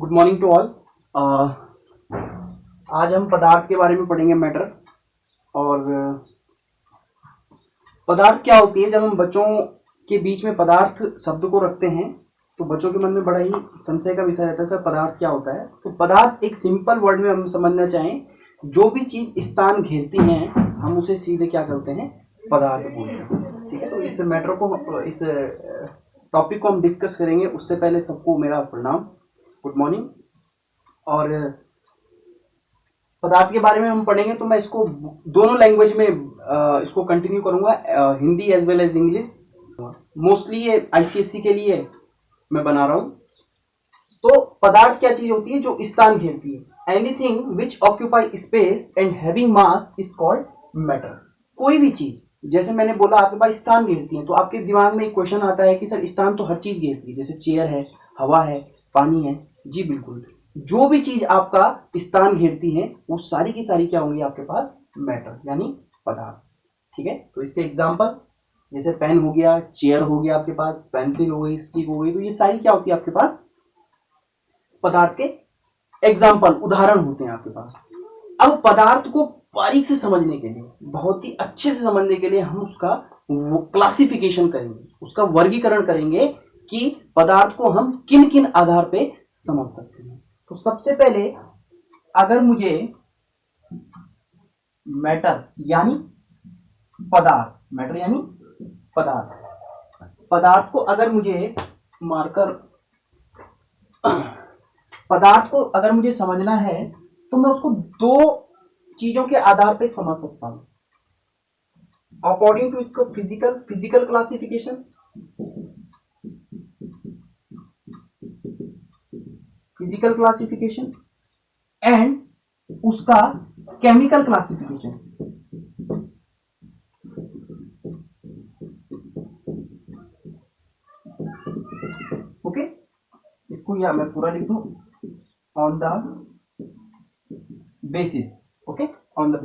Good morning to all. आज हम पदार्थ के बारे में पढ़ेंगे मैटर। और पदार्थ क्या होती है। जब हम बच्चों के बीच में पदार्थ शब्द को रखते हैं तो बच्चों के मन में बड़ा ही संशय का विषय रहता है, सर पदार्थ क्या होता है। तो पदार्थ एक सिंपल वर्ड में हम समझना चाहें, जो भी चीज स्थान घेरती है हम उसे सीधे क्या करते हैं, पदार्थ बोलते हैं। ठीक है, तो इस मैटर को, इस टॉपिक को हम डिस्कस करेंगे। उससे पहले सबको मेरा प्रणाम, गुड मॉर्निंग। और पदार्थ के बारे में हम पढ़ेंगे तो मैं इसको दोनों लैंग्वेज में इसको कंटिन्यू करूंगा, Hindi as well as English. Mostly ये आईसीएससी के लिए मैं बना रहा हूं। तो पदार्थ क्या चीज होती है, जो स्थान घेरती है। Anything which occupy space and having mass is called matter. कोई भी चीज, जैसे मैंने बोला आपके पास स्थान घेरती है, तो आपके दिमाग में एक क्वेश्चन आता है कि सर स्थान तो हर चीज घेरती है, जैसे चेयर है, हवा है, पानी है। जी बिल्कुल, जो भी चीज आपका स्थान घेरती है वो सारी की सारी क्या होंगी आपके पास, मैटर यानी पदार्थ। ठीक है, तो इसके एग्जांपल जैसे पेन हो गया, चेयर हो गया, आपके पास पेंसिल हो गई, स्टिक हो गई, तो ये सारी क्या होती है आपके पास, पदार्थ के एग्जाम्पल, उदाहरण होते हैं आपके पास। अब पदार्थ को बारीक से समझने के लिए, बहुत ही अच्छे से समझने के लिए हम उसका क्लासिफिकेशन करेंगे, उसका वर्गीकरण करेंगे कि पदार्थ को हम किन किन आधार पे समझ सकते हैं। तो सबसे पहले अगर मुझे मैटर यानी पदार्थ, मैटर यानी पदार्थ को अगर मुझे मार्कर, पदार्थ को अगर मुझे समझना है तो मैं उसको दो चीजों के आधार पे समझ सकता हूं, अकॉर्डिंग टू इसको फिजिकल क्लासिफिकेशन, एंड उसका केमिकल क्लासिफिकेशन। ओके, इसको या मैं पूरा लिख दूं, on the basis. Okay, on the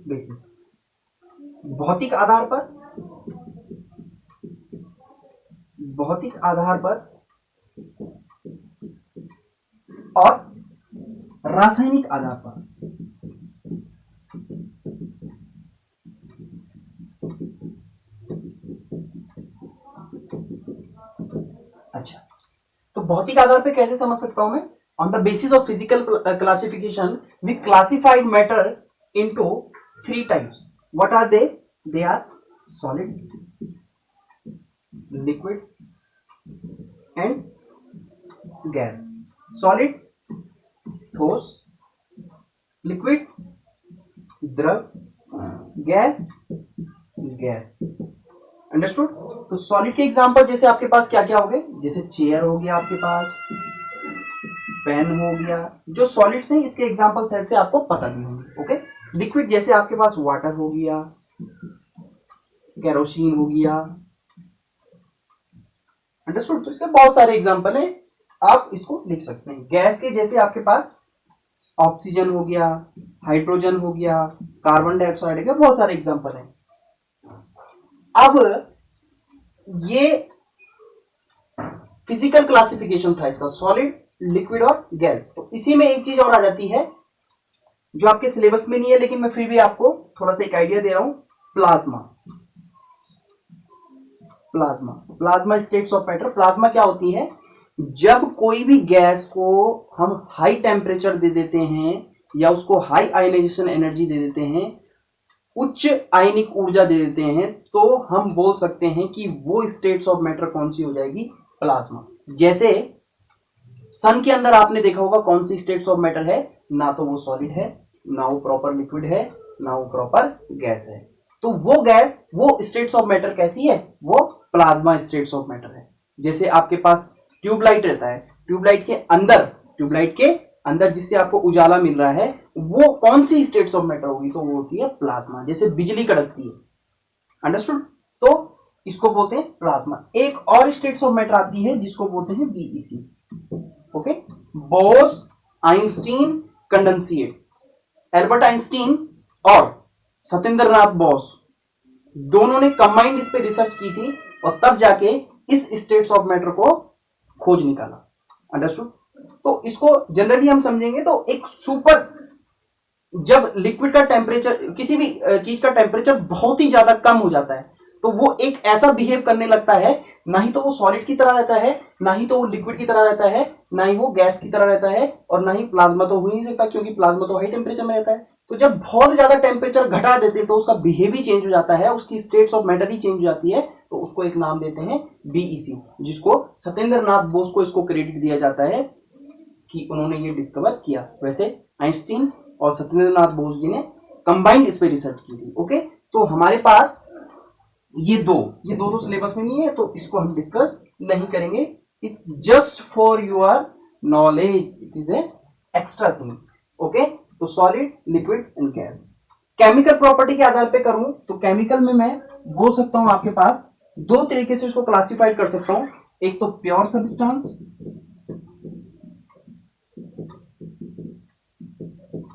basis, भौतिक आधार पर, और रासायनिक आधार पर। अच्छा, तो भौतिक आधार पे कैसे समझ सकता हूं मैं, on the basis of physical classification we classified matter into three types. What are they are solid, liquid and gas. Solid ठोस, लिक्विड द्रव, गैस गैस। अंडरस्टूड। तो सॉलिड के एग्जांपल जैसे आपके पास क्या क्या हो गए, जैसे चेयर हो गया, आपके पास पेन हो गया, जो सॉलिड्स हैं इसके एग्जांपल शायद से आपको पता भी होंगे। ओके, लिक्विड जैसे आपके पास वाटर हो गया, केरोसिन हो गया। अंडरस्टूड। तो इसके बहुत सारे एग्जांपल हैं, आप इसको लिख सकते हैं। गैस के जैसे आपके पास ऑक्सीजन हो गया, हाइड्रोजन हो गया, कार्बन डाइऑक्साइड हो गया, बहुत सारे एग्जांपल हैं। अब ये फिजिकल क्लासिफिकेशन था इसका, सॉलिड, लिक्विड और गैस। तो इसी में एक चीज और आ जाती है जो आपके सिलेबस में नहीं है, लेकिन मैं फिर भी आपको थोड़ा सा एक आइडिया दे रहा हूं, plasma states of matter. Plasma क्या होती है, जब कोई भी गैस को हम हाई टेम्परेचर दे देते हैं या उसको हाई आयनाइजेशन एनर्जी दे देते हैं, उच्च आयनिक ऊर्जा दे देते हैं, तो हम बोल सकते हैं कि वो स्टेट्स ऑफ मैटर कौन सी हो जाएगी, प्लाज्मा। जैसे सन के अंदर आपने देखा होगा कौन सी स्टेट्स ऑफ मैटर है, ना तो वो सॉलिड है, ना वो प्रॉपर लिक्विड है, ना वो प्रॉपर गैस है। तो वो गैस, वो स्टेट्स ऑफ मैटर कैसी है, वो प्लाज्मा स्टेट्स ऑफ मैटर है। जैसे आपके पास ट्यूबलाइट रहता है, ट्यूबलाइट के अंदर जिससे आपको उजाला मिल रहा है, वो कौन सी स्टेट्स ऑफ मैटर होगी, तो वो होती है प्लाज्मा। जैसे बिजली कड़कती है, अंडरस्टूड। तो इसको बोलते हैं प्लाज्मा। एक और स्टेट्स ऑफ मैटर आती है जिसको बोलते हैं BEC. Okay, Bose Einstein condensate. Albert Einstein और सत्येंद्र नाथ बोस दोनों ने कंबाइंड इस पे रिसर्च की थी, और तब जाके इस स्टेट्स ऑफ मैटर को खोज निकाला। अंडरस्टूड? तो इसको जनरली हम समझेंगे तो एक सुपर, जब लिक्विड का टेम्परेचर, किसी भी चीज का टेम्परेचर बहुत ही ज्यादा कम हो जाता है तो वो एक ऐसा बिहेव करने लगता है, ना ही तो वो सॉलिड की तरह रहता है, ना ही तो वो लिक्विड की तरह रहता है, ना ही वो गैस की तरह रहता है, और ना ही प्लाज्मा तो हो ही नहीं सकता क्योंकि प्लाज्मा तो हाई टेम्परेचर में रहता है। तो जब बहुत ज्यादा टेम्परेचर घटा देते हैं तो उसका बिहेव ही चेंज हो जाता है, उसकी states of matter he change हो जाती है, तो उसको एक नाम देते हैं बीईसी, जिसको सत्येंद्र नाथ बोस को इसको क्रेडिट दिया जाता है कि उन्होंने ये डिस्कवर किया। वैसे आइंस्टीन और सत्येंद्र नाथ बोस जी ने कंबाइंड इस पे रिसर्च की थी। ओके, तो हमारे पास ये दो सिलेबस में नहीं है तो इसको हम डिस्कस नहीं करेंगे। It's just for your knowledge, it is a extra thing. Okay, तो solid, liquid and gas. Chemical property के आधार पे करूं तो केमिकल में मैं बोल सकता हूं आपके पास दो तरीके से इसको क्लासिफाइड कर सकता हूं। एक तो प्योर सब्सटेंस,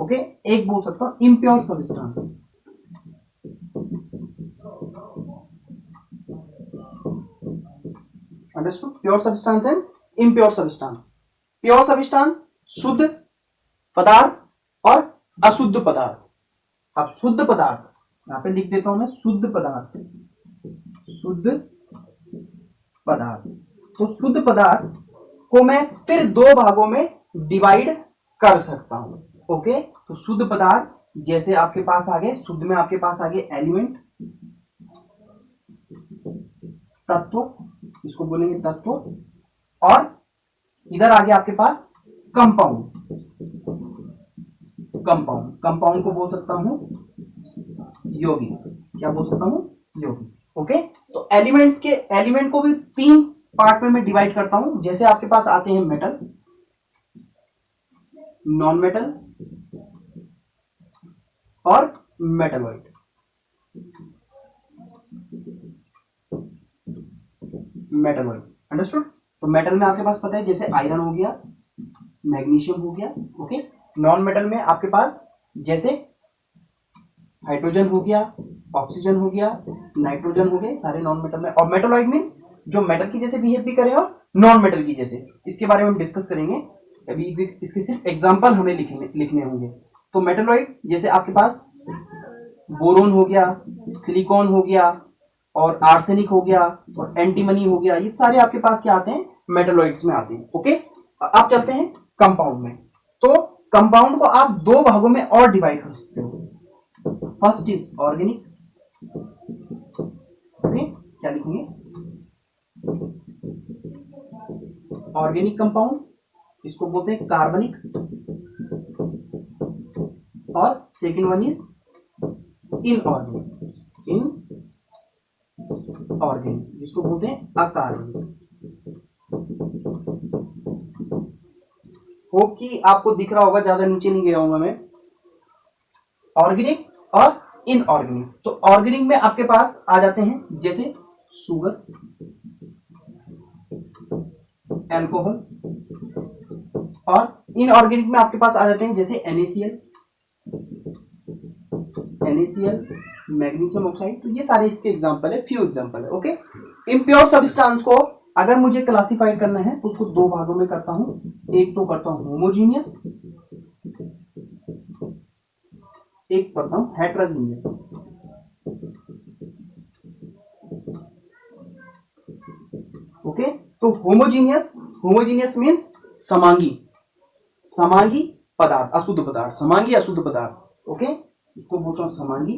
ओके, एक बोल सकता हूं impure substance. Understood? Pure substance and impure substance. Pure substance शुद्ध पदार्थ और अशुद्ध पदार्थ। अब शुद्ध पदार्थ यहां पे लिख देता हूं मैं, शुद्ध पदार्थ, शुद्ध पदार्थ। तो शुद्ध पदार्थ को मैं फिर दो भागों में डिवाइड कर सकता हूं। ओके, तो शुद्ध पदार्थ जैसे आपके पास आ गए, शुद्ध में आपके पास आ गए एलिमेंट, तत्व, इसको बोलेंगे तत्व, और इधर आ गया आपके पास कंपाउंड। कंपाउंड को बोल सकता हूं यौगिक। क्या बोल सकता हूं? यौगिक। ओके, तो एलिमेंट को भी तीन पार्ट में मैं डिवाइड करता हूं। जैसे आपके पास आते हैं मेटल, नॉन मेटल और मेटलॉइड। Metalloid, understood? तो मेटल में आपके पास पता है जैसे आयरन हो गया, मैग्नीशियम हो गया। ओके, नॉन मेटल में आपके पास जैसे हाइड्रोजन हो गया, ऑक्सीजन हो गया, नाइट्रोजन हो गए, सारे नॉन मेटल में। और मेटलॉइड मींस जो मेटल की जैसे बिहेव भी करे और नॉन मेटल की जैसे। इसके बारे में हम डिस्कस करेंगे अभी, इसके सिर्फ एग्जांपल हमें लिखने होंगे। तो मेटलॉइड जैसे आपके पास बोरोन हो गया, सिलिकॉन हो गया, और आर्सेनिक हो गया, और एंटीमनी हो गया, ये सारे आपके पास क्या आते हैं? मेटलॉइड्स में आते हैं। ओके, अब चलते हैं कंपाउंड में। तो कंपाउंड को आप दो भागों में और डिवाइड कर सकते हो। First is organic. ओके, क्या लिखेंगे? ऑर्गेनिक कंपाउंड, इसको बोलते हैं कार्बनिक। और सेकेंड वन इज इनऑर्गेनिक, जिसको बोलते हैं अकार्बनिक। होप कि आपको दिख रहा होगा, ज्यादा नीचे नहीं गया हूं मैं। ऑर्गेनिक और इनऑर्गेनिक। तो ऑर्गेनिक में आपके पास आ जाते हैं जैसे शुगर, एल्कोहल, और इनऑर्गेनिक में आपके पास आ जाते हैं जैसे NaCl, मैग्नीशियम ऑक्साइड। तो ये सारे इसके एग्जांपल है, फ्यू एग्जांपल है। ओके, इम्प्योर सब्सटेंस को अगर मुझे क्लासिफाइड करना है तो उसको दो भागों में करता हूं। एक तो करता हूं होमोजीनियस, एक करता हूं हेटेरोजीनियस। ओके, तो होमोजीनियस मींस समांगी पदार्थ, अशुद्ध पदार्थ, समांगी अशुद्ध पदार्थ। ओके, इसको बोलता हूं समांगी।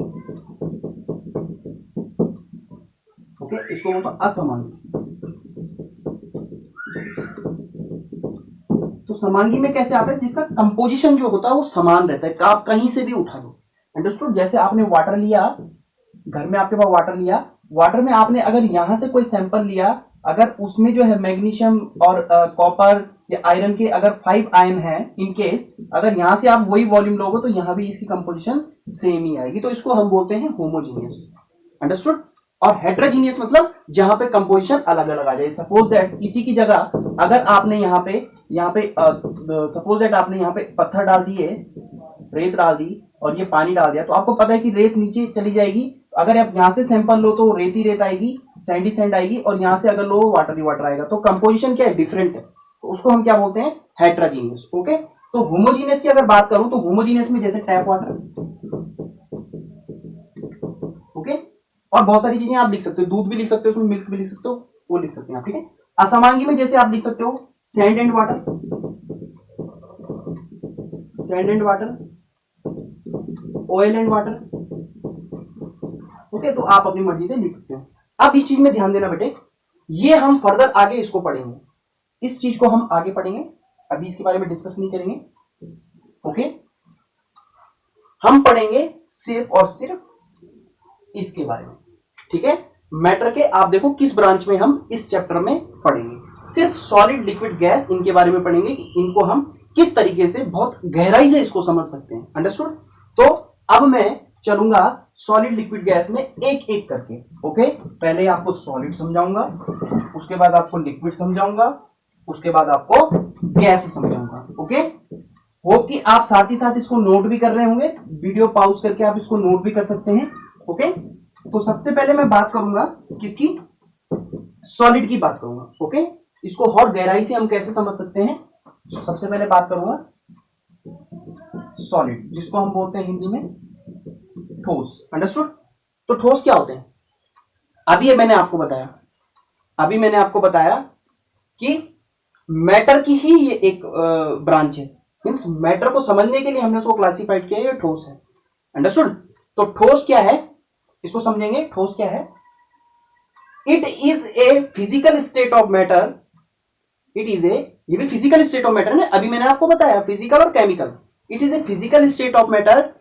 ओके, इसको बोलता हूं असमांगी। तो समांगी में कैसे आता है? जिसका कंपोजिशन जो होता है वो समान रहता है, आप कहीं से भी उठा लो। अंडरस्टूड? जैसे आपने वाटर लिया, घर में आपके पास वाटर लिया, वाटर में आपने अगर यहां से कोई सैंपल लिया, अगर उसमें जो है मैग्नीशियम और कॉपर या आयरन के अगर 5 आयन है, इन केस अगर यहां से आप वही वॉल्यूम लोगे तो यहां भी इसकी कंपोजिशन सेम ही आएगी। तो इसको हम बोलते हैं होमोजीनियस। अंडरस्टूड? और हेटेरोजीनियस मतलब जहां पे कंपोजिशन अलग अलग आ जाए। सपोज दैट इसी की जगह अगर आपने यहाँ पे सपोज दैट आपने यहाँ पे पत्थर डाल दिए, रेत डाल दी और ये पानी डाल दिया, तो आपको पता है कि रेत नीचे चली जाएगी। अगर आप यहां से सैंपल लो तो रेत ही रेत आएगी, सैंडी सैंड आएगी और यहां से अगर लो वाटरी वाटर आएगा, तो कंपोजिशन क्या है, डिफरेंट है, तो उसको हम क्या बोलते हैं, हेट्रोजीनियस। ओके, तो होमोजीनियस की अगर बात करूं तो होमोजीनियस में जैसे टैप वाटर, ओके, और बहुत सारी चीजें आप लिख सकते हो, दूध भी लिख सकते हो, उसमें मिल्क भी लिख सकते हो, वो लिख सकते हैं आप, ठीक है। असमांगी में जैसे आप लिख सकते हो sand and water, sand and water, oil and water, okay, तो आप अपनी मर्जी से लिख सकते हो। अब इस चीज में ध्यान देना बेटे, ये हम फर्दर आगे इसको पढ़ेंगे, इस चीज को हम आगे पढ़ेंगे, अभी इसके बारे में डिस्कस नहीं करेंगे। ओके, हम पढ़ेंगे सिर्फ और सिर्फ इसके बारे में, ठीक है। मैटर के आप देखो किस ब्रांच में हम इस चैप्टर में पढ़ेंगे, सिर्फ सॉलिड लिक्विड गैस इनके बारे में पढ़ेंगे कि इनको हम किस तरीके से बहुत गहराई से इसको समझ सकते हैं। अंडरस्टूड? तो अब मैं चलूंगा सॉलिड लिक्विड गैस में एक एक करके। ओके, पहले आपको सॉलिड समझाऊंगा, उसके बाद आपको लिक्विड समझाऊंगा, उसके बाद आपको गैस समझाऊंगा। ओके, होप कि आप साथ ही साथ इसको नोट भी कर रहे होंगे, वीडियो पॉज करके आप इसको नोट भी कर सकते हैं। ओके, तो सबसे पहले मैं बात करूंगा किसकी, सॉलिड की बात करूंगा। ओके, इसको और गहराई से हम कैसे समझ सकते हैं, तो सबसे पहले बात करूंगा सॉलिड, जिसको हम बोलते हैं हिंदी में ठोस। अंडरस्टूड? तो ठोस क्या होते हैं, अभी मैंने आपको बताया, अभी मैंने आपको बताया कि मैटर की ही ये एक ब्रांच है, मींस मैटर को समझने के लिए हमने उसको क्लासिफाइड किया, ये ठोस है। अंडरस्टूड? तो ठोस क्या है, इसको समझेंगे। ठोस क्या है, it is a physical state of matter, it is ए, ये भी फिजिकल स्टेट ऑफ मैटर है, अभी मैंने आपको बताया फिजिकल और chemical. It is a physical state of matter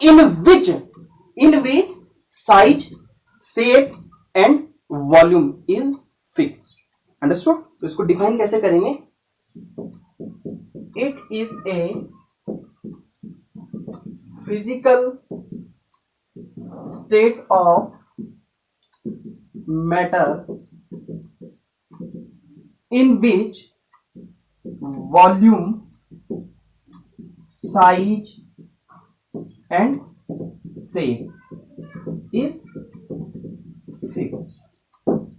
in which size, shape and volume is fixed. Understood? तो इसको डिफाइन कैसे करेंगे, it is a physical state of matter in which volume, size and shape is fixed।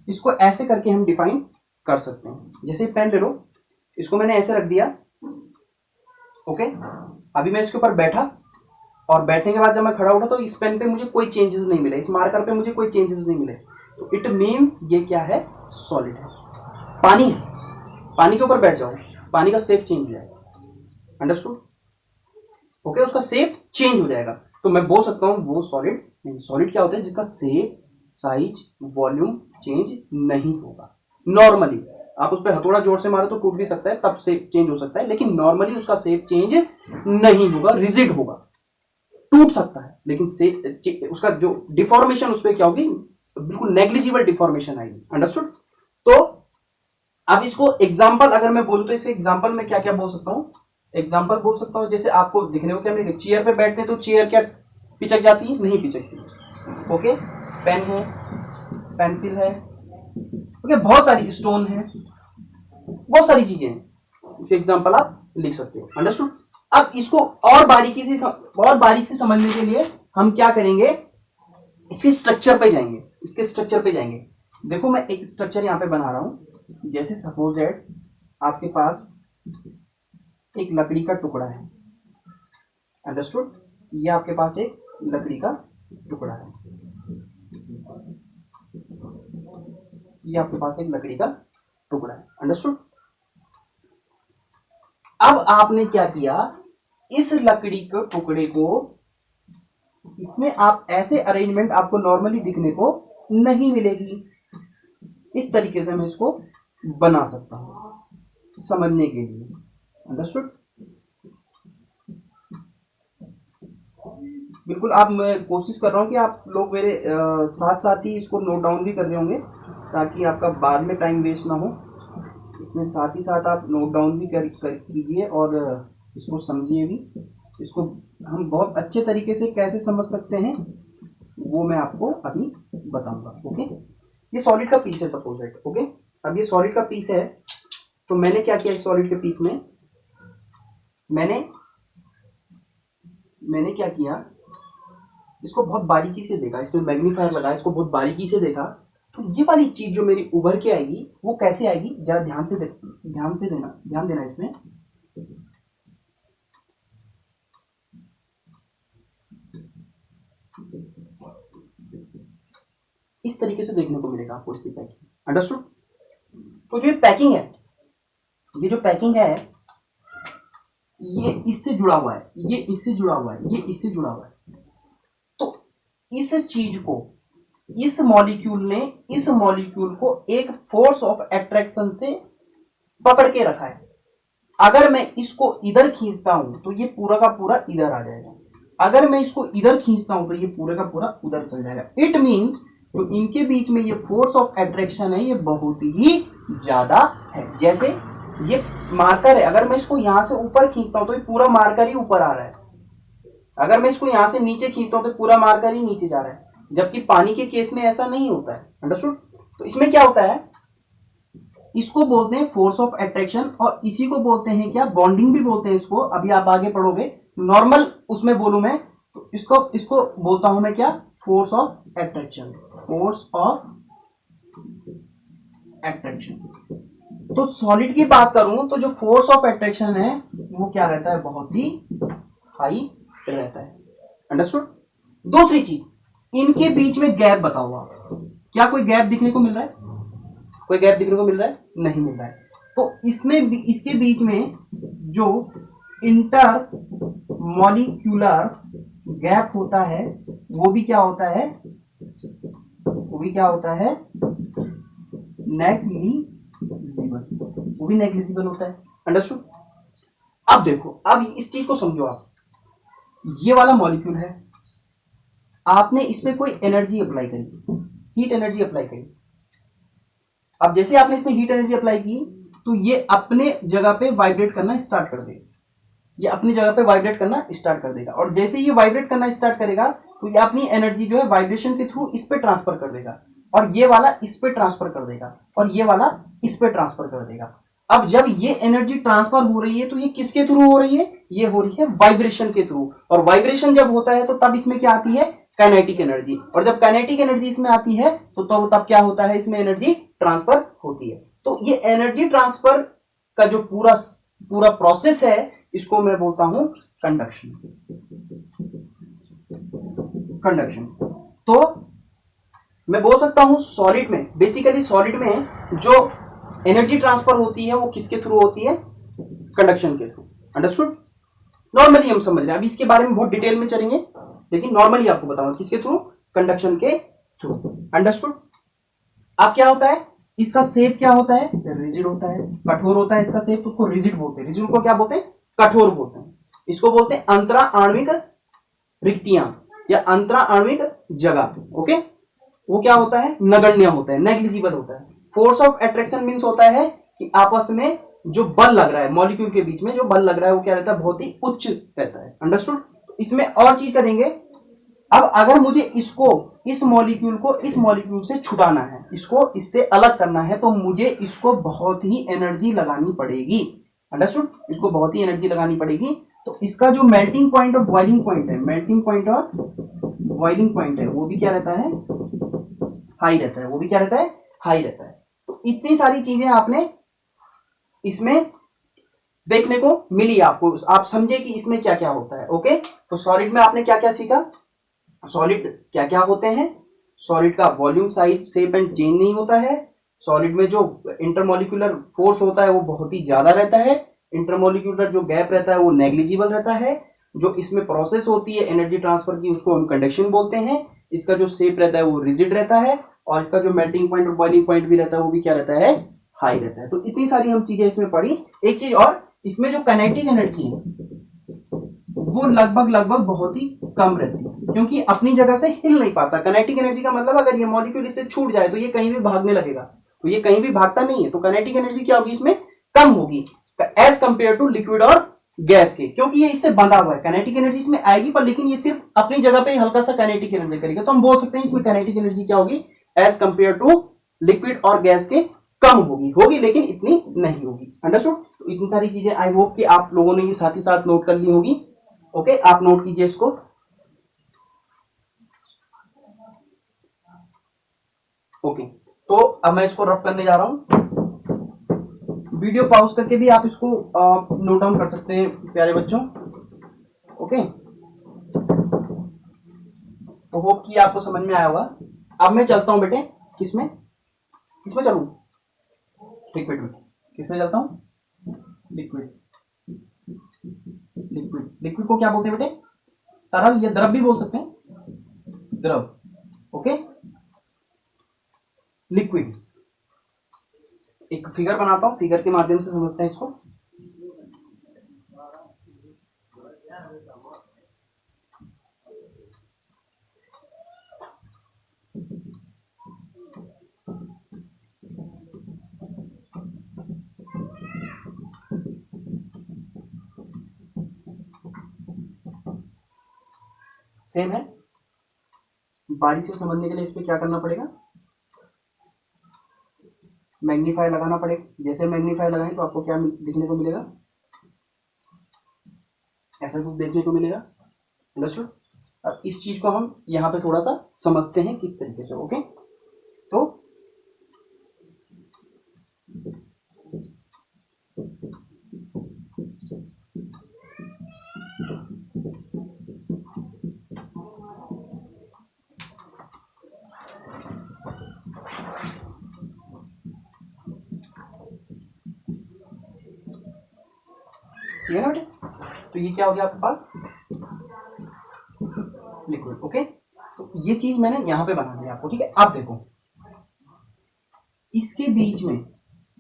इसको ऐसे करके हम define कर सकते हैं, जैसे पेन ले लो, इसको मैंने ऐसे रख दिया। ओके, अभी मैं इसके ऊपर बैठा और बैठने के बाद जब मैं खड़ा उठा तो इस पेन पे मुझे कोई चेंजेस नहीं मिले, इस मार्कर पे मुझे कोई चेंजेस नहीं मिले, तो इट मीन्स ये क्या है, सॉलिड है। पानी है, पानी के ऊपर बैठ जाओ, पानी का शेप चेंज हो जाएगा। अंडरस्टूड? ओके, उसका शेप चेंज हो जाएगा, तो मैं बोल सकता हूं वो सॉलिड नहीं। सॉलिड क्या होता है, जिसका शेप, साइज, वॉल्यूम चेंज नहीं होगा। नॉर्मली आप उस पर हथौड़ा जोर से मारो तो टूट भी सकता है, तब शेप चेंज हो सकता है, लेकिन नॉर्मली उसका शेप चेंज नहीं होगा, रिजिड होगा। टूट सकता है लेकिन उसका जो डिफॉर्मेशन उस पर क्या होगी, बिल्कुल नेग्लिजिबल डिफॉर्मेशन आएगी। अंडरस्टूड? तो अब इसको एग्जाम्पल अगर मैं बोलूं तो इसके एग्जाम्पल में क्या क्या बोल सकता हूं, एग्जाम्पल बोल सकता हूं, जैसे आपको दिखने को क्या मिलेगा, चेयर पे बैठते हैं तो चेयर क्या पिचक जाती है, नहीं पिचकती। ओके, पेन है, पेंसिल है, ओके, बहुत सारी स्टोन है, बहुत सारी चीजें हैं, इसे एग्जाम्पल आप लिख सकते हो। अंडरस्टूड? अब इसको और बारीकी से समझने के लिए हम क्या करेंगे, इसके स्ट्रक्चर पे जाएंगे, इसके स्ट्रक्चर पे जाएंगे। देखो मैं एक स्ट्रक्चर यहां पे बना रहा हूं, जैसे सपोज दैट आपके पास एक लकड़ी का टुकड़ा है। अंडरस्टूड? ये आपके पास एक लकड़ी का टुकड़ा है, ये आपके पास एक लकड़ी का टुकड़ा है। अंडरस्टूड? अब आपने क्या किया, इस लकड़ी के टुकड़े को, इसमें आप ऐसे अरेंजमेंट आपको नॉर्मली दिखने को नहीं मिलेगी, इस तरीके से मैं इसको बना सकता हूं समझने के लिए। अंडरस्टूड? बिल्कुल, आप, मैं कोशिश कर रहा हूं कि आप लोग मेरे साथ साथ ही इसको नोट डाउन भी कर रहे होंगे, ताकि आपका बाद में टाइम वेस्ट ना हो। इसमें साथ ही साथ आप नोट डाउन भी कर कीजिए और इसको समझिए भी। इसको हम बहुत अच्छे तरीके से कैसे समझ सकते हैं वो मैं आपको अभी बताऊंगा। ओके, ये सॉलिड का पीस है सपोज दैट। ओके, अब ये सॉलिड का पीस है, तो मैंने क्या किया, इस सॉलिड के पीस में मैंने क्या किया, इसको बहुत बारीकी से देखा, इसमें मैग्नीफायर लगा, इसको बहुत बारीकी से देखा, तो ये वाली चीज जो मेरी उभर के आएगी वो कैसे आएगी, जरा ध्यान देना इसमें। इस तरीके से देखने को मिलेगा आपको इसकी पैकिंग। अंडरस्टूड? तो जो पैकिंग है, ये जो पैकिंग है ये इससे जुड़ा हुआ है, ये इससे जुड़ा हुआ है, ये इससे जुड़ा हुआ है। तो इस चीज को, इस मॉलिक्यूल ने इस मॉलिक्यूल को एक फोर्स ऑफ अट्रैक्शन से पकड़ के रखा है। अगर मैं इसको इधर खींचता हूं तो ये पूरा का पूरा इधर आ जाएगा, अगर मैं इसको इधर खींचता हूं तो ये पूरा का पूरा उधर चल जाएगा। इट मींस तो इनके बीच में ये फोर्स ऑफ अट्रैक्शन है, ये बहुत ही ज्यादा है। जैसे ये मार्कर है, अगर मैं इसको यहां से ऊपर खींचता हूं तो ये पूरा मार्कर ही ऊपर आ रहा है, अगर मैं इसको यहां से नीचे खींचता हूं तो पूरा मार्कर ही नीचे जा रहा है, जबकि पानी के केस में ऐसा नहीं होता है। अंडरस्टूड? तो इसमें क्या होता है, इसको बोलते हैं फोर्स ऑफ अट्रैक्शन, और इसी को बोलते हैं क्या, बॉन्डिंग भी बोलते हैं इसको। अभी आप आगे पढ़ोगे, नॉर्मल उसमें बोलूं मैं तो इसको बोलता हूं मैं क्या, force of attraction, force of attraction. तो सॉलिड की बात करूं तो जो फोर्स ऑफ अट्रैक्शन है वो क्या रहता है, बहुत ही हाई रहता है। अंडरस्टूड? दूसरी चीज, इनके बीच में गैप बताओ आप, क्या कोई गैप दिखने को मिल रहा है, कोई गैप दिखने को मिल रहा है, नहीं मिल रहा है। तो इसमें भी, इसके बीच में जो इंटर मॉलिक्यूलर गैप होता है वो भी क्या होता है, वो भी क्या होता है, नेग्लिजिबल, वो भी नेग्लिजिबल होता है। अंडरस्टूड? अब देखो, अब इस चीज को समझो आप, ये वाला मॉलिक्यूल है, आपने इसमें कोई एनर्जी अप्लाई करी, हीट एनर्जी अप्लाई करी। अब जैसे आपने इसमें हीट एनर्जी अप्लाई की तो ये अपने जगह पे वाइब्रेट करना स्टार्ट कर देगा, ये अपनी जगह पे वाइब्रेट करना स्टार्ट कर देगा, और जैसे ये वाइब्रेट करना स्टार्ट करेगा तो ये अपनी एनर्जी जो है वाइब्रेशन के थ्रू इस पे ट्रांसफर कर देगा, और ये वाला इस पे ट्रांसफर कर देगा, और ये वाला इस पे ट्रांसफर कर देगा। अब जब ये एनर्जी ट्रांसफर हो रही है तो ये किसके थ्रू हो रही है, ये हो रही है वाइब्रेशन के थ्रू, और वाइब्रेशन जब होता है तो तब इसमें क्या आती है, काइनेटिक एनर्जी, और जब काइनेटिक एनर्जी इसमें आती है तो तब क्या होता है, इसमें एनर्जी ट्रांसफर होती है। तो ये एनर्जी ट्रांसफर का जो पूरा प्रोसेस है इसको मैं बोलता हूं कंडक्शन। कंडक्शन तो मैं बोल सकता हूं सॉलिड में, बेसिकली सॉलिड में जो एनर्जी ट्रांसफर होती है वो किसके थ्रू होती है, कंडक्शन के थ्रू। अंडरस्टूड? नॉर्मली हम समझ रहे हैं, अभी इसके बारे में बहुत डिटेल में चलेंगे, लेकिन नॉर्मली आपको बताऊंगा किसके थ्रू, कंडक्शन के थ्रू। अंडरस्टूड? अब क्या होता है, इसका शेप क्या होता है, रिजिड होता है, कठोर होता है इसका शेप, तो उसको रिजिड बोलते हैं, रिजिड को क्या बोलते हैं, कठोर बोलते हैं। इसको बोलते हैं अंतरा आणविक रिक्तियां या अंतरा आणविक जगह। ओके? वो क्या होता है, नगण्य होता है, नेग्लिजिबल होता है। फोर्स ऑफ अट्रैक्शन मींस होता है कि आपस में जो बल लग रहा है, मॉलिक्यूल के बीच में जो बल लग रहा है वो क्या रहता है, बहुत ही उच्च रहता है। अंडरस्टूड? इसमें और चीज करेंगे, अब अगर मुझे इसको, इस मॉलिक्यूल को इस मॉलिक्यूल से छुटाना है, इसको इससे अलग करना है, तो मुझे इसको बहुत ही एनर्जी लगानी पड़ेगी। अंडरस्टूड? इसको बहुत ही एनर्जी लगानी पड़ेगी। तो इसका जो मेल्टिंग पॉइंट और बॉइलिंग पॉइंट है, मेल्टिंग पॉइंट और बॉइलिंग पॉइंट है, वो भी क्या रहता है, हाई रहता है, वो भी क्या रहता है, हाई रहता है। तो इतनी सारी चीजें आपने इसमें देखने को मिली आपको, आप समझे कि इसमें क्या क्या होता है। ओके? तो सॉलिड में आपने क्या क्या सीखा, सॉलिड क्या क्या होते हैं, सॉलिड का volume, size, shape and change नहीं होता है, सॉलिड में जो इंटरमोलिकुलर फोर्स होता है वो बहुत ही ज्यादा रहता है, इंटरमोलिकुलर जो गैप रहता है वो नेग्लिजिबल रहता है, जो इसमें प्रोसेस होती है एनर्जी ट्रांसफर की उसको हम कंडक्शन बोलते हैं, इसका जो शेप रहता है वो रिजिड रहता है, और इसका जो मेल्टिंग पॉइंट और बॉइलिंग पॉइंट भी रहता है वो भी क्या रहता है, हाई रहता है। तो इतनी सारी हम चीजें इसमें पढ़ी। एक चीज और, इसमें जो काइनेटिक एनर्जी है वो लगभग बहुत ही कम रहती है, क्योंकि अपनी जगह से हिल नहीं पाता। काइनेटिक एनर्जी का मतलब अगर ये मॉलिक्यूल इससे छूट जाए तो ये कहीं भी भागने लगेगा, तो ये कहीं भी भागता नहीं है, तो काइनेटिक एनर्जी क्या होगी, इसमें कम होगी एज कंपेयर टू लिक्विड और गैस के, क्योंकि ये इससे बंधा हुआ है। काइनेटिक एनर्जी इसमें आएगी पर लेकिन ये सिर्फ अपनी जगह पे हल्का सा काइनेटिक एनर्जी करेगा, तो हम बोल सकते हैं इसमें काइनेटिक एनर्जी क्या होगी, एज कंपेयर टू लिक्विड और गैस के कम होगी लेकिन इतनी नहीं होगी। अंडरस्टूड? तो इतनी सारी चीजें आई होप कि आप लोगों ने ये साथ ही साथ नोट कर ली होगी। ओके? आप नोट कीजिए इसको। ओके? तो अब मैं इसको रफ करने जा रहा हूं। वीडियो पॉज करके भी आप इसको नोट डाउन कर सकते हैं प्यारे बच्चों। ओके, तो होप कि आपको समझ में आया होगा। अब मैं चलता हूं बेटे, किसमें किसमें चलूं, लिक्विड में। किसमें चलता हूं, लिक्विड। लिक्विड, लिक्विड को क्या बोलते हैं बेटे, तरल या द्रव भी बोल सकते हैं, द्रव। Okay, liquid. एक फिगर बनाता हूं, फिगर के माध्यम से समझते हैं इसको। सेम है, बारीक से समझने के लिए इस पे क्या करना पड़ेगा, मैग्नीफाई लगाना पड़ेगा। जैसे मैग्नीफाई लगाएं तो आपको क्या दिखने को मिलेगा, ऐसा कुछ देखने को मिलेगा। अंडरस्टूड। अब इस चीज को हम यहाँ पे थोड़ा सा समझते हैं किस तरीके से। ओके, तो ठीक है ना बेटे, तो ये क्या हो गया आपके पास, लिक्विड। ओके, तो ये चीज मैंने यहां पे बना दिया आपको। ठीक है, आप देखो इसके बीच में,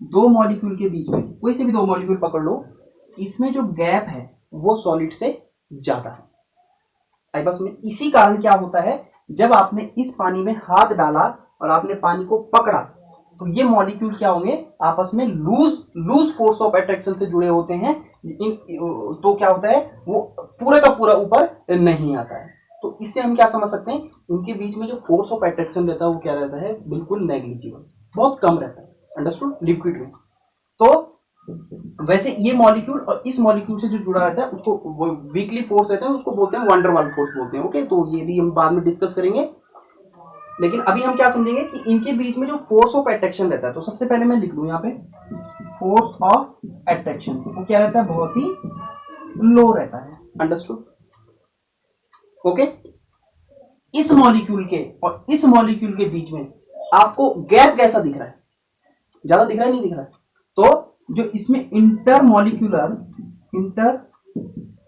दो मॉलिक्यूल के बीच में कोई से भी दो मॉलिक्यूल पकड़ लो, इसमें जो गैप है वो सॉलिड से ज्यादा है। आई बस में इसी कारण क्या होता है, जब आपने इस पानी में हाथ डाला और आपने पानी को पकड़ा, तो ये मॉलिक्यूल क्या होंगे, आपस में loose loose force of attraction से जुड़े होते हैं। तो क्या होता है, वो पूरे का पूरा ऊपर नहीं आता है। तो इससे हम क्या समझ सकते हैं, इनके बीच में जो फोर्स ऑफ अट्रैक्शन रहता है वो क्या रहता है, बिल्कुल नेग्लिजिबल, बहुत कम रहता है। अंडरस्टूड, लिक्विड में। तो वैसे ये मॉलिक्यूल और इस मॉलिक्यूल से जो जुड़ा रहता है उसको वीकली फोर्स रहता है, उसको बोलते हैं वंडरवाल फोर्स बोलते हैं। ओके, तो ये भी हम बाद में डिस्कस करेंगे, लेकिन अभी हम क्या समझेंगे कि इनके बीच में जो फोर्स ऑफ अट्रैक्शन रहता है, तो सबसे पहले मैं लिख लूं यहाँ पे, फोर्स ऑफ अट्रैक्शन वो क्या रहता है, बहुत ही लो रहता है। अंडरस्टूड। ओके, इस मॉलिक्यूल के और इस मॉलिक्यूल के बीच में आपको गैप कैसा दिख रहा है, ज्यादा दिख रहा है, नहीं दिख रहा है। तो जो इसमें इंटर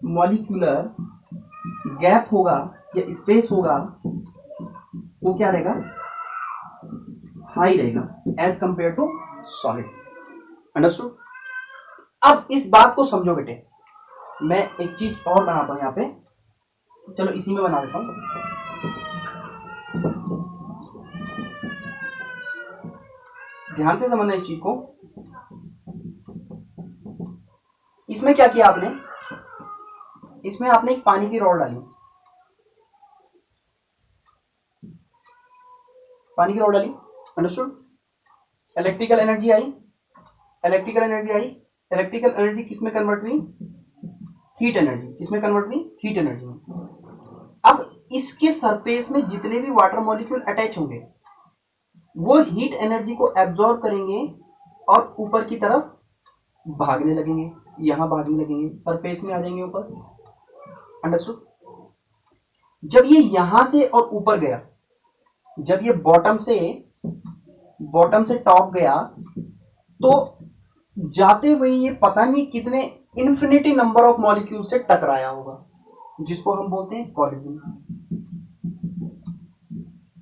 मॉलिक्यूलर गैप होगा या स्पेस होगा, वो क्या रहेगा, हाई रहेगा as compare to solid. Understood. अब इस बात को समझो बेटे, मैं एक चीज और बनाता हूं यहाँ पे, चलो इसी में बना देता हूं। ध्यान से समझना इस चीज को। इसमें क्या किया आपने, इसमें आपने एक पानी की रॉड डाली, पानी की रॉड डाली। अंडरस्टूड। इलेक्ट्रिकल एनर्जी आई, इलेक्ट्रिकल एनर्जी आई, इलेक्ट्रिकल एनर्जी किसमें कन्वर्ट हुई, हीट एनर्जी। किसमें कन्वर्ट हुई, हीट एनर्जी में। अब इसके सरफेस में जितने भी वाटर मॉलिक्यूल अटैच होंगे वो हीट एनर्जी को एब्जॉर्ब करेंगे और ऊपर की तरफ भागने लगेंगे, यहां भागने लगेंगे, सरफेस में आ जाएंगे ऊपर। अंडरस्टूड। जब ये यहां से और ऊपर गया, जब ये बॉटम से टॉप गया, तो जाते हुए ये पता नहीं कितने इन्फिनिटी नंबर ऑफ मॉलिक्यूल से टकराया होगा, जिसको हम बोलते हैं कॉलिजन।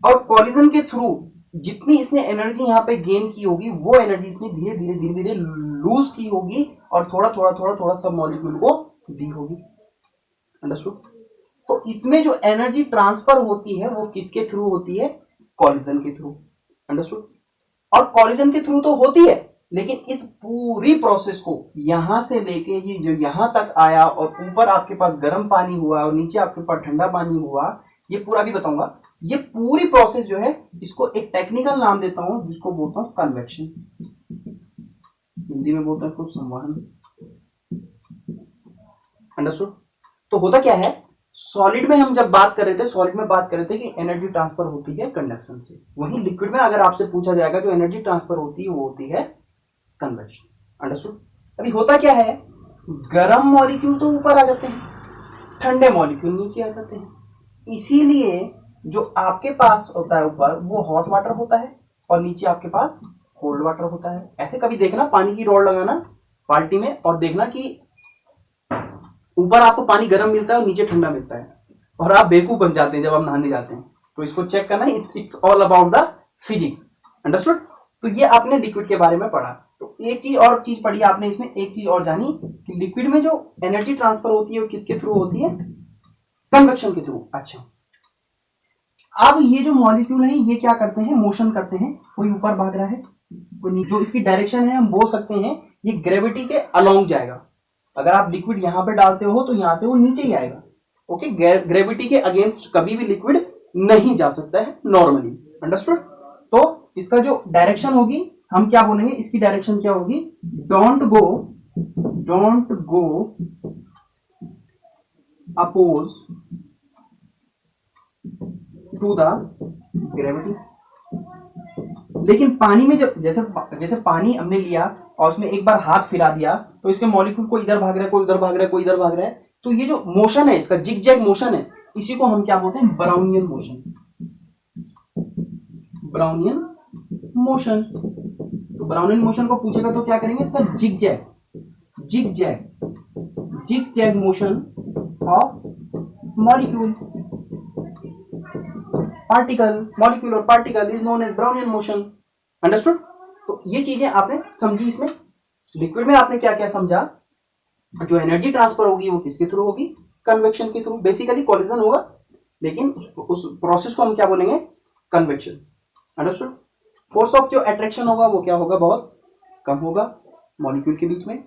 और कॉलिजन के थ्रू जितनी इसने एनर्जी यहां पे गेन की होगी, वो एनर्जी इसने धीरे धीरे धीरे धीरे लूज की होगी और थोड़ा सब मॉलिक्यूल को दी होगी। अंडरस्टूड। तो इसमें जो एनर्जी ट्रांसफर होती है वो किसके थ्रू होती है, कॉलिजन के थ्रू। अंडरस्टूड। और कॉलिजन के थ्रू तो होती है, लेकिन इस पूरी प्रोसेस को यहां से लेके ये जो यहां तक आया और ऊपर आपके पास गर्म पानी हुआ और नीचे आपके पास ठंडा पानी हुआ, ये पूरा भी बताऊंगा। ये पूरी प्रोसेस जो है, इसको एक टेक्निकल नाम देता हूं जिसको बोलता हूं कन्वेक्शन, हिंदी में बोलते हैं कुछ संवहन। अंडरस्टूड। तो होता क्या है, सॉलिड में हम जब बात कर रहे थे, सॉलिड में बात कर रहे थे कि एनर्जी ट्रांसफर होती है कंडक्शन से, वहीं लिक्विड में अगर आपसे पूछा जाएगा जो एनर्जी ट्रांसफर होती है वो होती है कन्वेक्शन। अंडरस्टूड। अभी होता क्या है, गर्म मॉलिक्यूल तो ऊपर आ जाते हैं, ठंडे मॉलिक्यूल नीचे आ जाते हैं, इसीलिए जो आपके पास होता है ऊपर वो हॉट वाटर होता है और नीचे आपके पास कोल्ड वाटर होता है। ऐसे कभी देखना, पानी की रॉड लगाना बाल्टी में और देखना कि ऊपर आपको पानी गर्म मिलता है और नीचे ठंडा मिलता है, और आप बेवकूफ बन जाते हैं जब आप नहाने जाते हैं। तो इसको चेक करना, it's all about the physics. Understood. तो ये आपने लिक्विड के बारे में पढ़ा। तो एक चीज और चीज पढ़ी आपने इसमें, एक चीज और जानी कि लिक्विड में जो एनर्जी ट्रांसफर होती है वो किसके थ्रू होती है, कन्वेक्शन के थ्रू। अच्छा, अब ये जो मॉलिक्यूल है ये क्या करते हैं, मोशन करते हैं, कोई ऊपर भाग रहा है कोई, जो इसकी डायरेक्शन है हम बोल सकते हैं ये ग्रेविटी के अलोंग जाएगा। अगर आप लिक्विड यहां पे डालते हो तो यहां से वो नीचे ही आएगा। ओके, ग्रेविटी के अगेंस्ट कभी भी लिक्विड नहीं जा सकता है नॉर्मली। अंडरस्टूड। तो इसका जो डायरेक्शन होगी हम क्या बोलेंगे, इसकी डायरेक्शन क्या होगी, don't go oppose to the gravity. लेकिन पानी में जब जैसे जैसे पानी हमने लिया और उसमें एक बार हाथ फिरा दिया तो इसके मॉलिक्यूल को इधर भाग रहा है, कोई इधर भाग रहा है, कोई इधर भाग रहा है, तो ये जो मोशन है इसका जिगजैग मोशन है, इसी को हम क्या बोलते हैं, ब्राउनियन मोशन। Brownian motion. तो ब्राउनियन मोशन को पूछेगा तो क्या करेंगे sir, zigzag motion of molecule, molecule और particle is known as Brownian motion. Understood. तो ये चीजें आपने समझी इसमें। लिक्विड में आपने क्या क्या समझा, जो एनर्जी ट्रांसफर होगी वो किसके थ्रू होगी, कन्वेक्शन के थ्रू। बेसिकली कोलिजन होगा, लेकिन उस प्रोसेस को हम क्या बोलेंगे, कन्वेक्शन। अंडरस्टूड। फोर्स ऑफ जो अट्रैक्शन होगा वो क्या होगा, बहुत कम होगा मॉलिक्यूल के बीच में।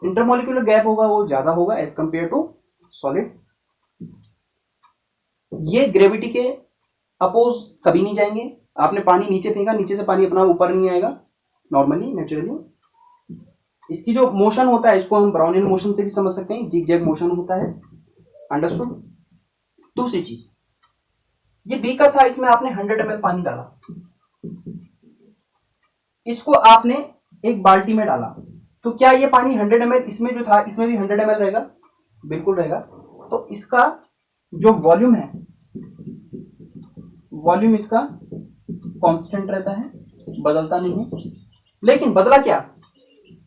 इंटरमॉलिक्यूलर गैप होगा वो ज्यादा होगा एज कंपेयर टू सॉलिड। ये ग्रेविटी के अपोज कभी नहीं जाएंगे। आपने पानी नीचे फेंका, नीचे से पानी अपना ऊपर नहीं आएगा नॉर्मली, नेचुरली। इसकी जो मोशन होता है इसको हम ब्राउनियन मोशन से भी समझ सकते हैं, जिगजैग मोशन होता है। अंडरस्टूड। दूसरी चीज, ये बीकर था, इसमें आपने 100 ml पानी डाला, इसको आपने एक बाल्टी में डाला, तो क्या ये पानी 100 ml इसमें जो था इसमें भी 100 ml रहेगा, बिल्कुल रहेगा। तो इसका जो वॉल्यूम है, वॉल्यूम इसका कांस्टेंट रहता है, बदलता नहीं है। लेकिन बदला क्या,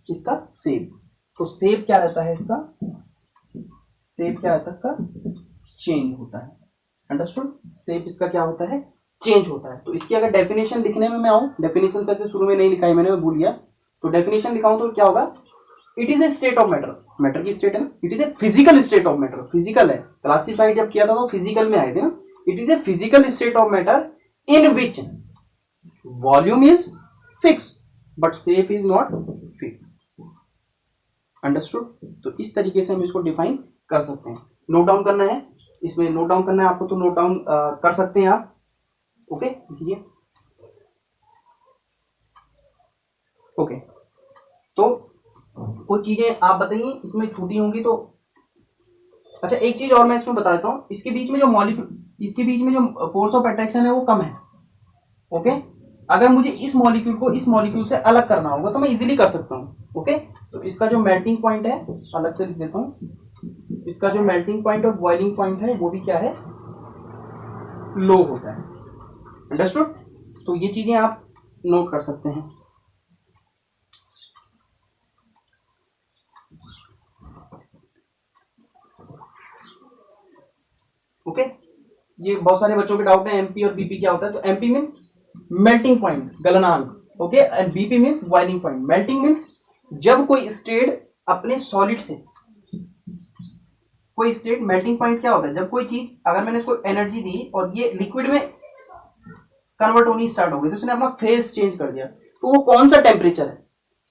इसका शेप। तो शेप क्या रहता है इसका, शेप क्या रहता है इसका, चेंज होता है। अंडरस्टूड। शेप इसका क्या होता है, चेंज होता है। तो इसकी अगर डेफिनेशन लिखने में मैं आऊं, डेफिनेशन से शुरू में नहीं लिखा है मैंने, मैं भूल गया, तो डेफिनेशन लिखाऊं तो क्या होगा, it is A state of matter, matter की स्टेट है ना, it is a physical state of matter, physical है, क्लासिफाइड जब किया था तो फिजिकल में आए थे ना, it is a physical state of matter in which volume is fix but shape is not fix. Understood. तो इस तरीके से हम इसको डिफाइन कर सकते हैं। नोट डाउन करना है, इसमें नोट डाउन करना है आपको, तो नोट डाउन कर सकते हैं आप। ओके, लिखिए। ओके, तो कुछ चीजें आप बताइए इसमें छूटी होंगी तो। अच्छा, एक चीज और मैं इसमें बता देता हूं, इसके बीच में जो मॉलिक्यूल, इसके बीच में जो फोर्स ऑफ अट्रैक्शन है वो कम है। ओके, अगर मुझे इस मॉलिक्यूल को इस मॉलिक्यूल से अलग करना होगा तो मैं इजीली कर सकता हूं। ओके, तो इसका जो मेल्टिंग पॉइंट है, अलग से लिख देता हूं, इसका जो मेल्टिंग पॉइंट और बॉइलिंग पॉइंट है वो भी क्या है, लो होता है। अंडरस्टूड। तो ये चीजें आप नोट कर सकते हैं। ओके, ये बहुत सारे बच्चों के डाउट है, एमपी और बीपी क्या होता है। तो एमपी मींस मेल्टिंग पॉइंट, गलनांक। Okay, and BP means boiling point. Melting means जब कोई स्टेट अपने सॉलिड से, कोई स्टेट, मेल्टिंग पॉइंट क्या होता है, जब कोई चीज, अगर मैंने इसको एनर्जी दी और ये लिक्विड में कन्वर्ट होनी स्टार्ट हो गई, तो उसने अपना फेज चेंज कर दिया, तो वो कौन सा टेम्परेचर है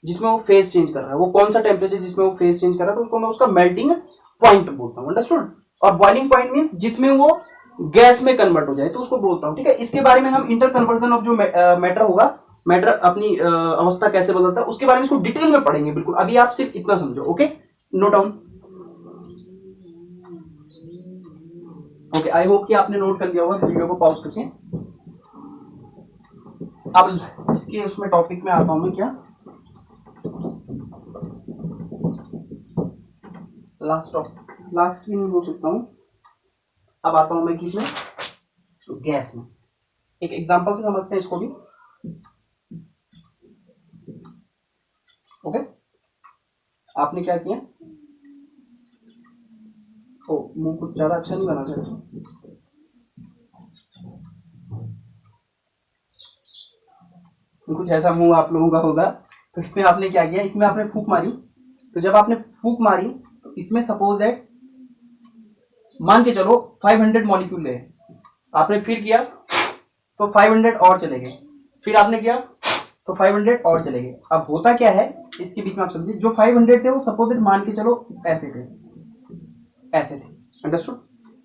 जिसमें वो फेज चेंज कर रहा है, वो कौन सा टेम्परेचर जिसमें वो फेज चेंज कर रहा है, तो उसको मैं उसका मेल्टिंग पॉइंट बोलता हूँ। अंडरस्टूड। और बॉइलिंग पॉइंट मीन जिसमें वो गैस में कन्वर्ट हो जाए तो उसको बोलता हूँ। ठीक है, इसके बारे में हम इंटर कन्वर्जन ऑफ जो मैटर होगा, मैटर अपनी अवस्था कैसे बदलता है उसके बारे में इसको डिटेल में पढ़ेंगे। बिल्कुल, अभी आप सिर्फ इतना समझो। Okay, note down. Okay, I hope कि आपने नोट कर लिया होगा वीडियो को पॉज करके। अब इसके उसमें टॉपिक में आता हूं मैं, क्या लास्ट भी नहीं बोल सकता हूं। अब आता हूं मैं किसमें, तो गैस में। एक एग्जांपल से समझते हैं इसको भी। ओके, आपने क्या किया, तो मुंह कुछ ज्यादा अच्छा नहीं बना सर, कुछ ऐसा मुंह आप लोगों का होगा। तो इसमें आपने क्या किया, इसमें आपने फूंक मारी। तो जब आपने फूंक मारी तो इसमें सपोज दैट मान के चलो 500 मॉलिक्यूल ले, आपने फिर किया तो 500 और चले गए, फिर आपने किया तो 500 और चले गए। अब होता क्या है इसके बीच में, आप समझिए, जो 500 थे वो सपोज दैट मान के चलो ऐसे थे, ऐसे थे, अंडरस्टूड।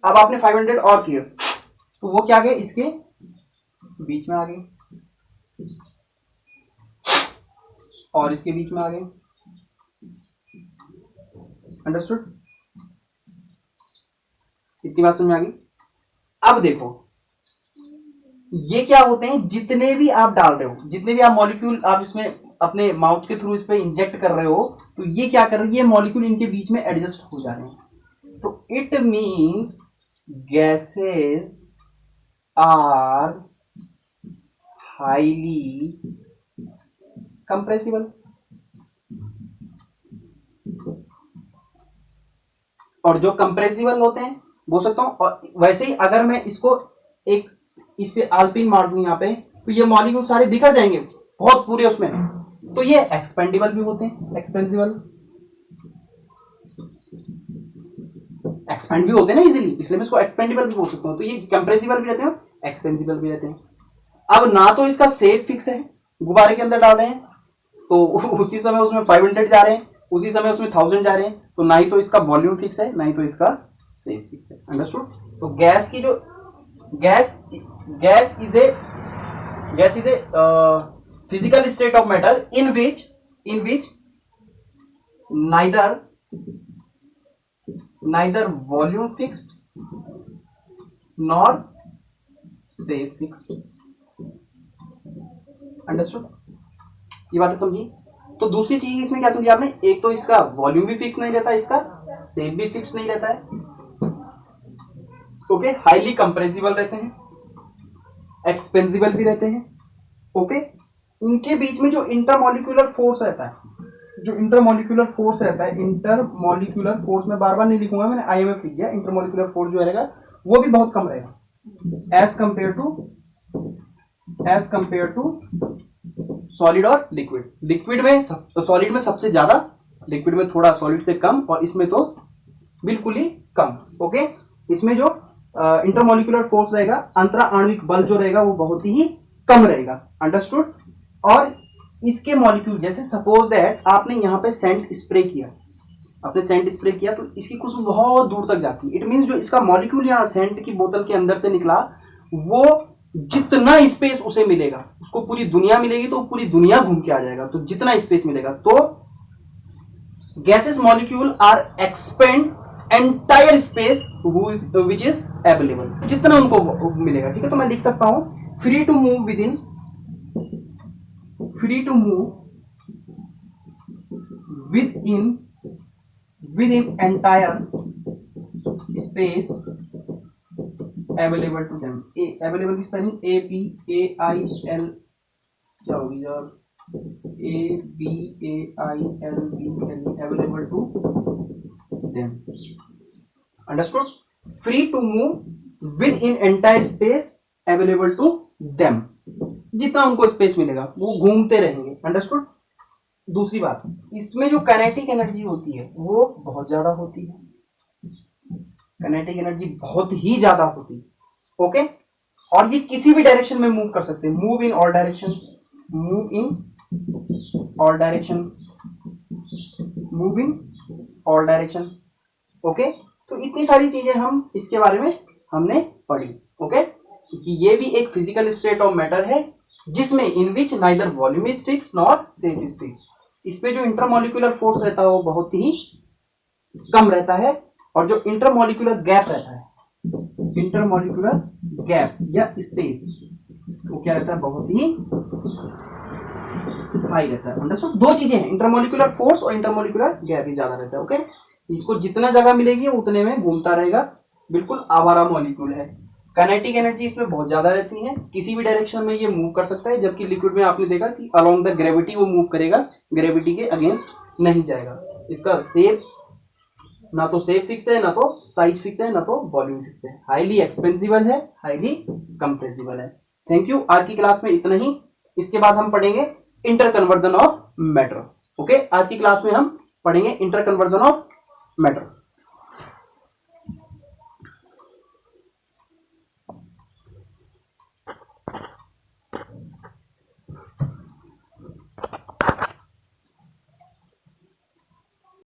अब आपने 500 और किया तो वो क्या गए, इसके बीच में आ गए और इसके बीच में आ गए, अंडरस्टूड। इतनी बात समझ में आ गई। अब देखो ये क्या होते हैं, जितने भी आप डाल रहे हो, जितने भी आप मॉलिक्यूल आप इसमें अपने माउथ के थ्रू इस पे इंजेक्ट कर रहे हो, तो ये क्या कर रहे हैं, ये मॉलिक्यूल इनके बीच में एडजस्ट हो जा रहे हैं। तो it means gases are highly compressible. और जो कंप्रेसिबल होते हैं बोल सकता हूं, और वैसे ही अगर मैं इसको एक इस पे आल्पिन मार दूं यहाँ पे, तो ये मॉलिक्यूल सारे बिखर जाएंगे बहुत पूरे उसमें। तो ये एक्सपेंडेबल भी होते हैं, एक्सपेंड भी होते हैं ना इजीली, इसलिए मैं इसको एक्सपेंडेबल भी बोल सकता हूँ। तो ये कंप्रेसिबल भी रहते हैं, एक्सपेंसिबल भी रहते हैं। अब ना तो इसका सेफ फिक्स है, गुब्बारे के अंदर डाल रहे हैं तो उसी समय उसमें 500 जा रहे हैं, उसी समय उसमें 1000 जा रहे हैं, तो ना ही तो इसका वॉल्यूम फिक्स है, ना ही तो इसका सेफ फिक्स है, अंडरस्टूड। तो गैस की जो gas is a physical state of matter in which neither volume fixed nor shape fixed, understood. ये बातें समझी। तो दूसरी चीज इसमें क्या समझी आपने, एक तो इसका वॉल्यूम भी फिक्स नहीं रहता, इसका शेप भी फिक्स नहीं रहता है, ओके। हाईली कंप्रेसिबल रहते हैं, एक्सपेंसिबल भी रहते हैं, ओके। इनके बीच में जो इंटरमोलिकुलर फोर्स रहता है, इंटरमोलिकुलर फोर्स में बार बार नहीं लिखूंगा, मैंने आईएमएफ लिख दिया। इंटरमोलिकुलर फोर्स जो रहेगा वो भी बहुत कम रहेगा एज कंपेयर टू सॉलिड और लिक्विड। सॉलिड में सबसे ज्यादा, लिक्विड में थोड़ा सॉलिड से कम, और इसमें तो बिल्कुल ही कम, ओके। इसमें जो इंटरमोलिकुलर फोर्स रहेगा, अंतरा आणविक बल जो रहेगा वो बहुत ही कम रहेगा, अंडरस्टूड। और इसके मॉलिक्यूल, जैसे सपोज दैट आपने यहाँ पे सेंट स्प्रे किया, तो इसकी खुशबू बहुत दूर तक जाती है। इट मींस जो इसका मॉलिक्यूल यहाँ सेंट की बोतल के अंदर से निकला, वो जितना स्पेस उसे मिलेगा, उसको पूरी दुनिया मिलेगी तो पूरी दुनिया घूम के आ जाएगा, तो जितना स्पेस मिलेगा। तो gases molecule are expand entire space which is available, जितना उनको मिलेगा, ठीक है। तो मैं लिख सकता हूं free to move within entire space available to them। Available की स्पेलिंग APAIL क्या होगी यार, ABAILBL, available to them, understood. Free to move within entire space available to them, जितना उनको स्पेस मिलेगा वो घूमते रहेंगे, अंडरस्टूड। दूसरी बात, इसमें जो काइनेटिक एनर्जी होती है वो बहुत ज्यादा होती है, काइनेटिक एनर्जी बहुत ही ज्यादा होती है, ओके। और ये किसी भी डायरेक्शन में मूव कर सकते हैं, move in all direction, okay. तो इतनी सारी चीजें हम इसके बारे में हमने पढ़ी, ओके। कि ये भी एक फिजिकल स्टेट ऑफ मैटर है जिसमें in which neither volume is fix nor shape is fix. इसमें जो इंटरमोलिकुलर फोर्स रहता है वो बहुत ही कम रहता है, और जो इंटरमोलिकुलर गैप रहता है इंटरमॉलिक्यूलर गैप या स्पेस वो क्या रहता है, बहुत ही हाई रहता है। अंडरस्टूड? दो चीजें हैं, इंटरमॉलिक्यूलर फोर्स और इंटरमॉलिक्यूलर गैप ही ज्यादा रहता है। ओके, इसको जितना जगह मिलेगी उतने में घूमता रहेगा, बिल्कुल आवारा मॉलिक्यूल है। काइनेटिक एनर्जी इसमें बहुत ज्यादा रहती है, किसी भी डायरेक्शन में ये मूव कर सकता है, जबकि लिक्विड में आपने देखा अलोंग द ग्रेविटी वो मूव करेगा, ग्रेविटी के अगेंस्ट नहीं जाएगा। इसका शेप ना तो शेप फिक्स है, ना तो साइज फिक्स है, ना तो वॉल्यूम फिक्स है। हाईली एक्सपेंसिबल है, हाईली कंप्रेसिबल है। थैंक यू, आज की क्लास में इतना ही। इसके बाद हम पढ़ेंगे inter conversion of matter. Okay, आज की क्लास में हम पढ़ेंगे इंटर कन्वर्जन ऑफ मैटर।